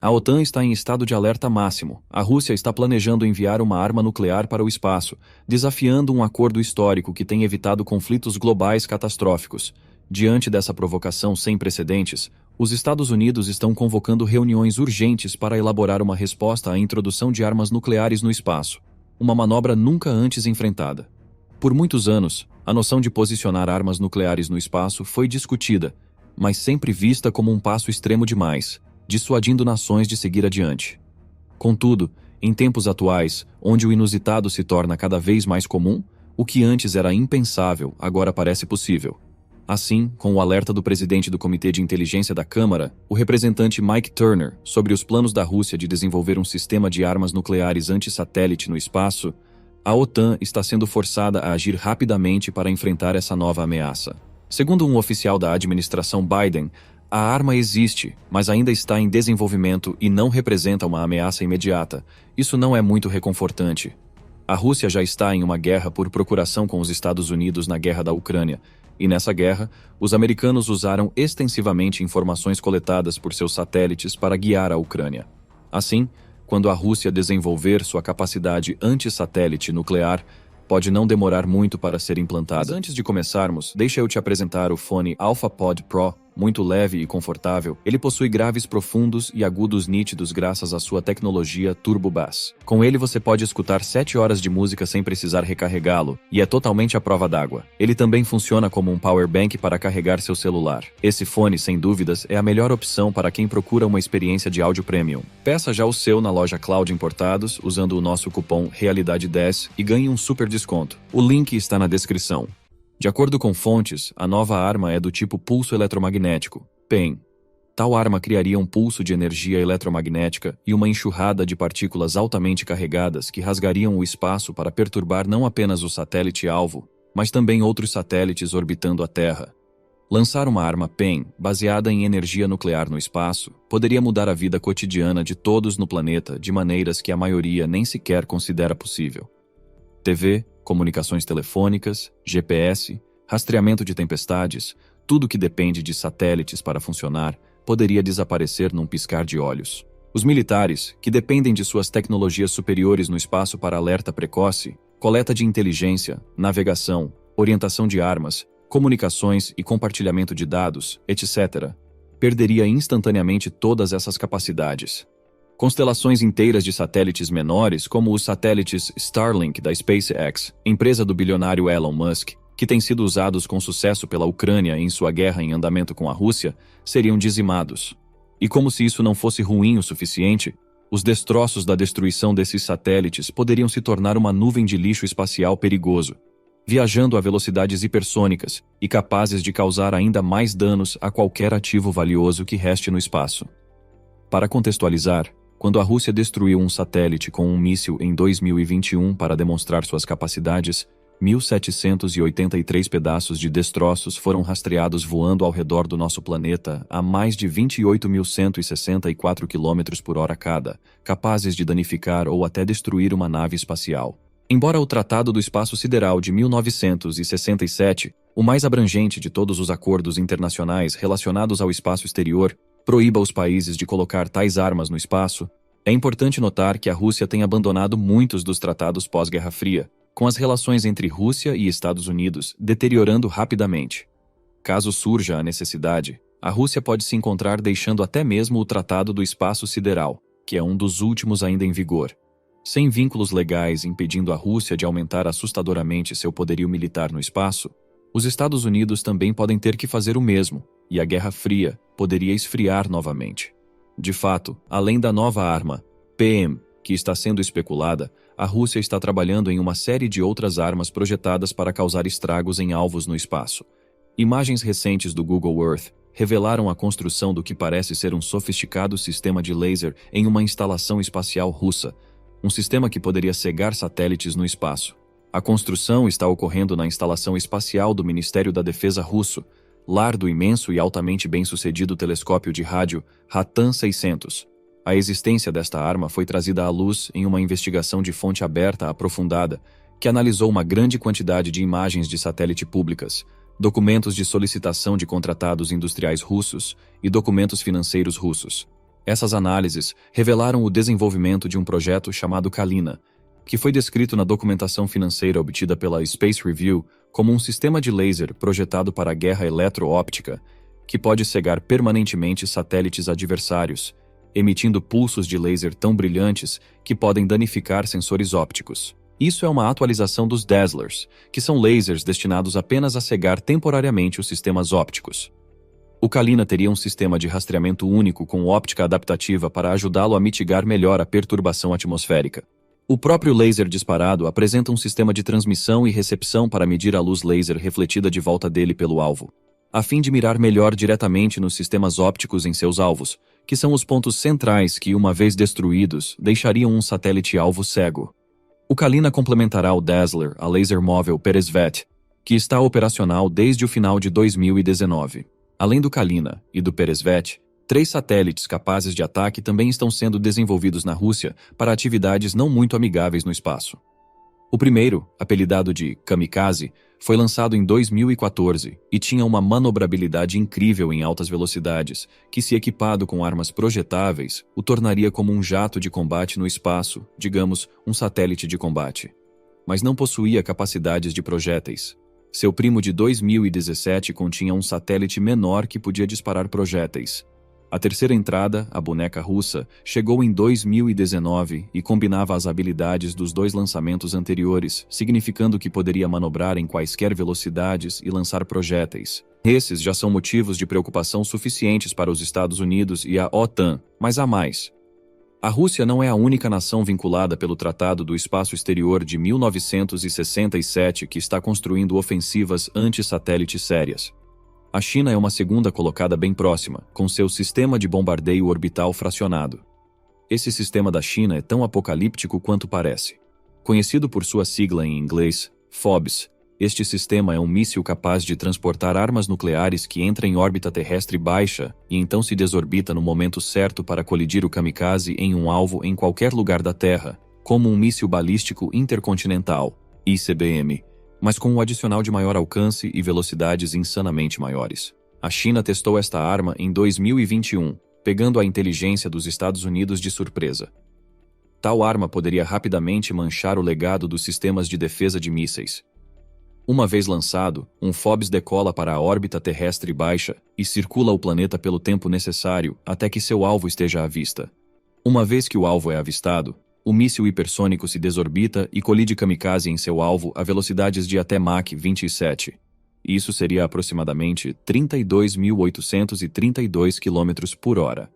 A OTAN está em estado de alerta máximo. A Rússia está planejando enviar uma arma nuclear para o espaço, desafiando um acordo histórico que tem evitado conflitos globais catastróficos. Diante dessa provocação sem precedentes, os Estados Unidos estão convocando reuniões urgentes para elaborar uma resposta à introdução de armas nucleares no espaço, uma manobra nunca antes enfrentada. Por muitos anos, a noção de posicionar armas nucleares no espaço foi discutida, mas sempre vista como um passo extremo demais, dissuadindo nações de seguir adiante. Contudo, em tempos atuais, onde o inusitado se torna cada vez mais comum, o que antes era impensável agora parece possível. Assim, com o alerta do presidente do Comitê de Inteligência da Câmara, o representante Mike Turner, sobre os planos da Rússia de desenvolver um sistema de armas nucleares anti-satélite no espaço, a OTAN está sendo forçada a agir rapidamente para enfrentar essa nova ameaça. Segundo um oficial da administração Biden, a arma existe, mas ainda está em desenvolvimento e não representa uma ameaça imediata. Isso não é muito reconfortante. A Rússia já está em uma guerra por procuração com os Estados Unidos na guerra da Ucrânia, e nessa guerra, os americanos usaram extensivamente informações coletadas por seus satélites para guiar a Ucrânia. Assim, quando a Rússia desenvolver sua capacidade anti-satélite nuclear, pode não demorar muito para ser implantada. Mas antes de começarmos, deixa eu te apresentar o fone AlphaPod Pro. Muito leve e confortável, ele possui graves profundos e agudos nítidos graças à sua tecnologia Turbo Bass. Com ele você pode escutar 7 horas de música sem precisar recarregá-lo, e é totalmente à prova d'água. Ele também funciona como um power bank para carregar seu celular. Esse fone, sem dúvidas, é a melhor opção para quem procura uma experiência de áudio premium. Peça já o seu na loja Cloud Importados, usando o nosso cupom Realidade10 e ganhe um super desconto. O link está na descrição. De acordo com fontes, a nova arma é do tipo pulso eletromagnético, PEM. Tal arma criaria um pulso de energia eletromagnética e uma enxurrada de partículas altamente carregadas que rasgariam o espaço para perturbar não apenas o satélite-alvo, mas também outros satélites orbitando a Terra. Lançar uma arma PEM, baseada em energia nuclear no espaço, poderia mudar a vida cotidiana de todos no planeta de maneiras que a maioria nem sequer considera possível. TV, comunicações telefônicas, GPS, rastreamento de tempestades, tudo que depende de satélites para funcionar, poderia desaparecer num piscar de olhos. Os militares, que dependem de suas tecnologias superiores no espaço para alerta precoce, coleta de inteligência, navegação, orientação de armas, comunicações e compartilhamento de dados, etc., perderia instantaneamente todas essas capacidades. Constelações inteiras de satélites menores, como os satélites Starlink da SpaceX, empresa do bilionário Elon Musk, que têm sido usados com sucesso pela Ucrânia em sua guerra em andamento com a Rússia, seriam dizimados. E como se isso não fosse ruim o suficiente, os destroços da destruição desses satélites poderiam se tornar uma nuvem de lixo espacial perigoso, viajando a velocidades hipersônicas e capazes de causar ainda mais danos a qualquer ativo valioso que reste no espaço. Para contextualizar, quando a Rússia destruiu um satélite com um míssil em 2021 para demonstrar suas capacidades, 1.783 pedaços de destroços foram rastreados voando ao redor do nosso planeta a mais de 28.164 km/h cada, capazes de danificar ou até destruir uma nave espacial. Embora o Tratado do Espaço Sideral de 1967, o mais abrangente de todos os acordos internacionais relacionados ao espaço exterior, proíba os países de colocar tais armas no espaço, é importante notar que a Rússia tem abandonado muitos dos tratados pós-Guerra Fria, com as relações entre Rússia e Estados Unidos deteriorando rapidamente. Caso surja a necessidade, a Rússia pode se encontrar deixando até mesmo o Tratado do Espaço Sideral, que é um dos últimos ainda em vigor. Sem vínculos legais impedindo a Rússia de aumentar assustadoramente seu poderio militar no espaço, os Estados Unidos também podem ter que fazer o mesmo, e a Guerra Fria poderia esfriar novamente. De fato, além da nova arma, PEM, que está sendo especulada, a Rússia está trabalhando em uma série de outras armas projetadas para causar estragos em alvos no espaço. Imagens recentes do Google Earth revelaram a construção do que parece ser um sofisticado sistema de laser em uma instalação espacial russa, um sistema que poderia cegar satélites no espaço. A construção está ocorrendo na instalação espacial do Ministério da Defesa russo, lar do imenso e altamente bem-sucedido telescópio de rádio Ratan 600. A existência desta arma foi trazida à luz em uma investigação de fonte aberta aprofundada, que analisou uma grande quantidade de imagens de satélite públicas, documentos de solicitação de contratados industriais russos e documentos financeiros russos. Essas análises revelaram o desenvolvimento de um projeto chamado Kalina, que foi descrito na documentação financeira obtida pela Space Review como um sistema de laser projetado para a guerra eletro-óptica que pode cegar permanentemente satélites adversários, emitindo pulsos de laser tão brilhantes que podem danificar sensores ópticos. Isso é uma atualização dos Dazzlers, que são lasers destinados apenas a cegar temporariamente os sistemas ópticos. O Kalina teria um sistema de rastreamento único com óptica adaptativa para ajudá-lo a mitigar melhor a perturbação atmosférica. O próprio laser disparado apresenta um sistema de transmissão e recepção para medir a luz laser refletida de volta dele pelo alvo, a fim de mirar melhor diretamente nos sistemas ópticos em seus alvos, que são os pontos centrais que, uma vez destruídos, deixariam um satélite-alvo cego. O Kalina complementará o Dazzler, a laser móvel Peresvet, que está operacional desde o final de 2019. Além do Kalina e do Peresvet, 3 satélites capazes de ataque também estão sendo desenvolvidos na Rússia para atividades não muito amigáveis no espaço. O primeiro, apelidado de Kamikaze, foi lançado em 2014 e tinha uma manobrabilidade incrível em altas velocidades, que, se equipado com armas projetáveis, o tornaria como um jato de combate no espaço, digamos, um satélite de combate. Mas não possuía capacidades de projéteis. Seu primo de 2017 continha um satélite menor que podia disparar projéteis. A terceira entrada, a boneca russa, chegou em 2019 e combinava as habilidades dos 2 lançamentos anteriores, significando que poderia manobrar em quaisquer velocidades e lançar projéteis. Esses já são motivos de preocupação suficientes para os Estados Unidos e a OTAN, mas há mais. A Rússia não é a única nação vinculada pelo Tratado do Espaço Exterior de 1967 que está construindo ofensivas anti-satélite sérias. A China é uma segunda colocada bem próxima, com seu sistema de bombardeio orbital fracionado. Esse sistema da China é tão apocalíptico quanto parece. Conhecido por sua sigla em inglês, PHOBS, este sistema é um míssil capaz de transportar armas nucleares que entra em órbita terrestre baixa e então se desorbita no momento certo para colidir o kamikaze em um alvo em qualquer lugar da Terra, como um míssil balístico intercontinental, ICBM, mas com um adicional de maior alcance e velocidades insanamente maiores. A China testou esta arma em 2021, pegando a inteligência dos Estados Unidos de surpresa. Tal arma poderia rapidamente manchar o legado dos sistemas de defesa de mísseis. Uma vez lançado, um PHOBS decola para a órbita terrestre baixa e circula o planeta pelo tempo necessário até que seu alvo esteja à vista. Uma vez que o alvo é avistado, o míssil hipersônico se desorbita e colide kamikaze em seu alvo a velocidades de até Mach 27. Isso seria aproximadamente 32.832 km/h.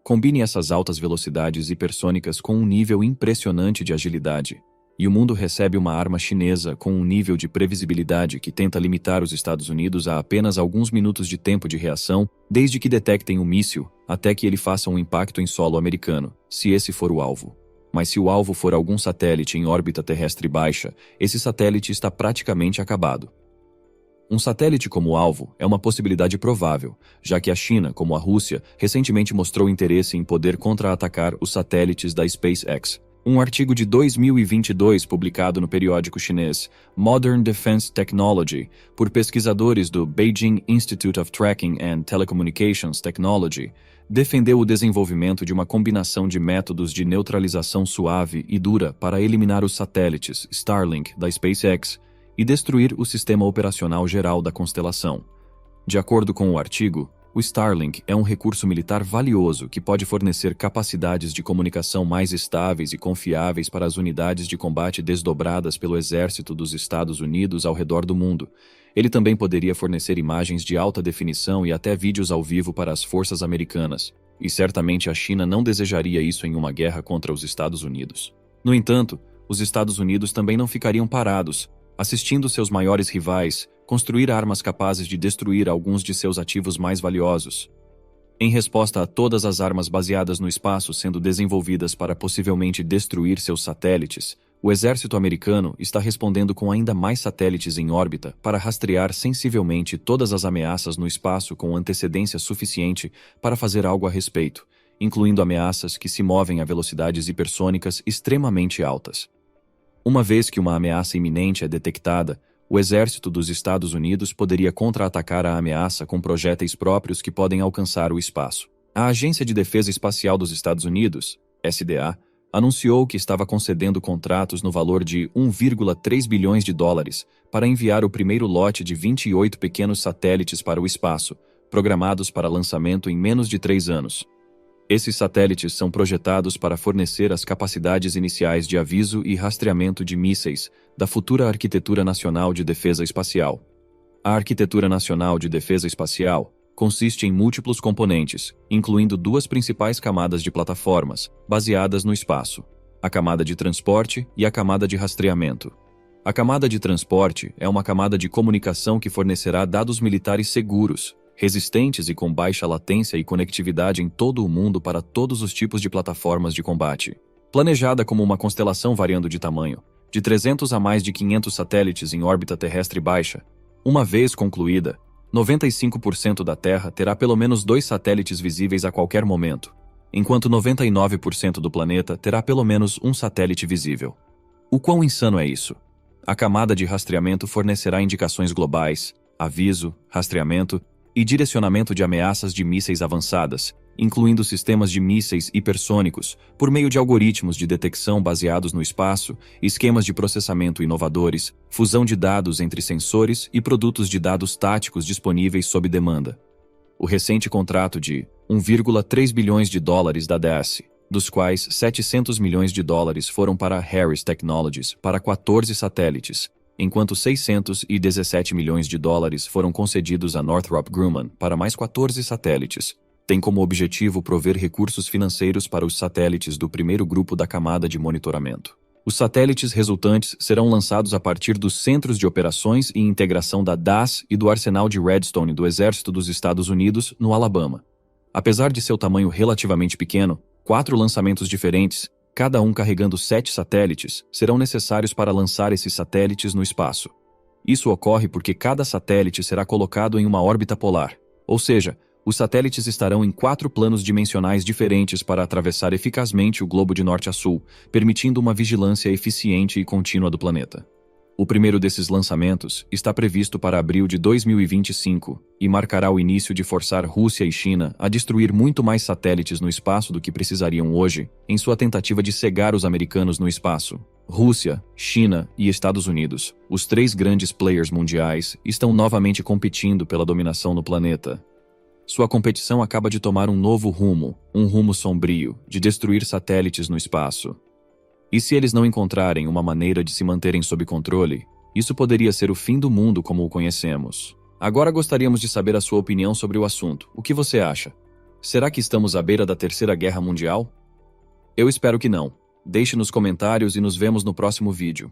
Combine essas altas velocidades hipersônicas com um nível impressionante de agilidade, e o mundo recebe uma arma chinesa com um nível de previsibilidade que tenta limitar os Estados Unidos a apenas alguns minutos de tempo de reação, desde que detectem o míssil até que ele faça um impacto em solo americano, se esse for o alvo. Mas se o alvo for algum satélite em órbita terrestre baixa, esse satélite está praticamente acabado. Um satélite como alvo é uma possibilidade provável, já que a China, como a Rússia, recentemente mostrou interesse em poder contra-atacar os satélites da SpaceX. Um artigo de 2022 publicado no periódico chinês Modern Defense Technology, por pesquisadores do Beijing Institute of Tracking and Telecommunications Technology, defendeu o desenvolvimento de uma combinação de métodos de neutralização suave e dura para eliminar os satélites Starlink da SpaceX e destruir o sistema operacional geral da constelação. De acordo com o artigo, o Starlink é um recurso militar valioso que pode fornecer capacidades de comunicação mais estáveis e confiáveis para as unidades de combate desdobradas pelo exército dos Estados Unidos ao redor do mundo. Ele também poderia fornecer imagens de alta definição e até vídeos ao vivo para as forças americanas, e certamente a China não desejaria isso em uma guerra contra os Estados Unidos. No entanto, os Estados Unidos também não ficariam parados, assistindo seus maiores rivais construir armas capazes de destruir alguns de seus ativos mais valiosos. Em resposta a todas as armas baseadas no espaço sendo desenvolvidas para possivelmente destruir seus satélites, o exército americano está respondendo com ainda mais satélites em órbita para rastrear sensivelmente todas as ameaças no espaço com antecedência suficiente para fazer algo a respeito, incluindo ameaças que se movem a velocidades hipersônicas extremamente altas. Uma vez que uma ameaça iminente é detectada, o exército dos Estados Unidos poderia contra-atacar a ameaça com projéteis próprios que podem alcançar o espaço. A Agência de Defesa Espacial dos Estados Unidos, SDA, anunciou que estava concedendo contratos no valor de 1,3 bilhões de dólares para enviar o primeiro lote de 28 pequenos satélites para o espaço, programados para lançamento em menos de 3 anos. Esses satélites são projetados para fornecer as capacidades iniciais de aviso e rastreamento de mísseis da futura Arquitetura Nacional de Defesa Espacial. A Arquitetura Nacional de Defesa Espacial consiste em múltiplos componentes, incluindo duas principais camadas de plataformas, baseadas no espaço: a camada de transporte e a camada de rastreamento. A camada de transporte é uma camada de comunicação que fornecerá dados militares seguros, resistentes e com baixa latência e conectividade em todo o mundo para todos os tipos de plataformas de combate. Planejada como uma constelação variando de tamanho, de 300 a mais de 500 satélites em órbita terrestre baixa, uma vez concluída, 95% da Terra terá pelo menos 2 satélites visíveis a qualquer momento, enquanto 99% do planeta terá pelo menos um satélite visível. O quão insano é isso? A camada de rastreamento fornecerá indicações globais, aviso, rastreamento e direcionamento de ameaças de mísseis avançadas, incluindo sistemas de mísseis hipersônicos, por meio de algoritmos de detecção baseados no espaço, esquemas de processamento inovadores, fusão de dados entre sensores e produtos de dados táticos disponíveis sob demanda. O recente contrato de 1,3 bilhões de dólares da DAS, dos quais 700 milhões de dólares foram para a Harris Technologies para 14 satélites, enquanto 617 milhões de dólares foram concedidos a Northrop Grumman para mais 14 satélites, tem como objetivo prover recursos financeiros para os satélites do primeiro grupo da camada de monitoramento. Os satélites resultantes serão lançados a partir dos Centros de Operações e Integração da DAS e do Arsenal de Redstone do Exército dos Estados Unidos, no Alabama. Apesar de seu tamanho relativamente pequeno, 4 lançamentos diferentes, cada um carregando 7 satélites, serão necessários para lançar esses satélites no espaço. Isso ocorre porque cada satélite será colocado em uma órbita polar, ou seja, os satélites estarão em 4 planos dimensionais diferentes para atravessar eficazmente o globo de norte a sul, permitindo uma vigilância eficiente e contínua do planeta. O primeiro desses lançamentos está previsto para abril de 2025 e marcará o início de forçar Rússia e China a destruir muito mais satélites no espaço do que precisariam hoje, em sua tentativa de cegar os americanos no espaço. Rússia, China e Estados Unidos, os 3 grandes players mundiais, estão novamente competindo pela dominação no planeta. Sua competição acaba de tomar um novo rumo, um rumo sombrio, de destruir satélites no espaço. E se eles não encontrarem uma maneira de se manterem sob controle, isso poderia ser o fim do mundo como o conhecemos. Agora gostaríamos de saber a sua opinião sobre o assunto. O que você acha? Será que estamos à beira da Terceira Guerra Mundial? Eu espero que não. Deixe nos comentários e nos vemos no próximo vídeo.